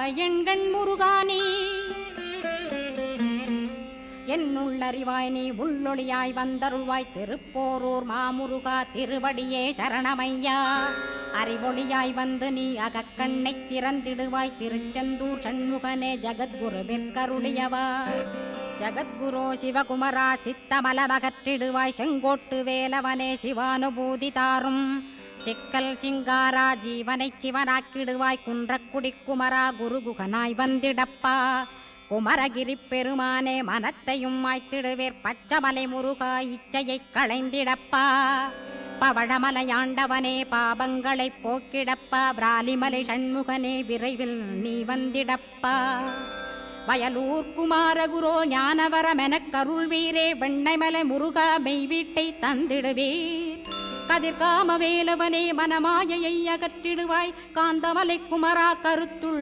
வந்தாய் எண்கண் முருகானே என்னுள்ளறிவாய் நீ உள்ளொளியாய் வந்தருள்வாய் திருப்போரூர் மாமுருகா திருவடியே சரணமையா அறிவொளியாய் வந்து நீ அகக்கண்ணை திறந்திடுவாய் திருச்செந்தூர் சண்முகனே ஜகத்குருவிற்கருளியவா ஜகத்குரு சிவகுமரா சித்தமலமகற்றிடுவாய் செங்கோட்டு வேலவனே சிவானுபூதி தாரும் சிக்கல் சிங்காரா ஜீவனை சிவனாக்கிடுவாய் குன்றக்குடி குமரா குருகுகனாய் வந்திடப்பா குமரகிரி பெருமானே மனத்தையும் மாய்த்திடுவேர் பச்சமலை முருகா இச்சையை களைந்திடப்பா பவழமலையாண்டவனே பாபங்களை போக்கிடப்பா பிராலிமலை சண்முகனே விரைவில் நீ வந்திடப்பா வயலூர் குமாரகுரோ ஞானவரமெனக் கருள்வீரே வெண்ணைமலை முருகா மெய் வீட்டை தந்திடுவீர் கதிர்காம வேலவனே மனமாயையை அகற்றிடுவாய் காந்தமலை குமரா கருத்துள்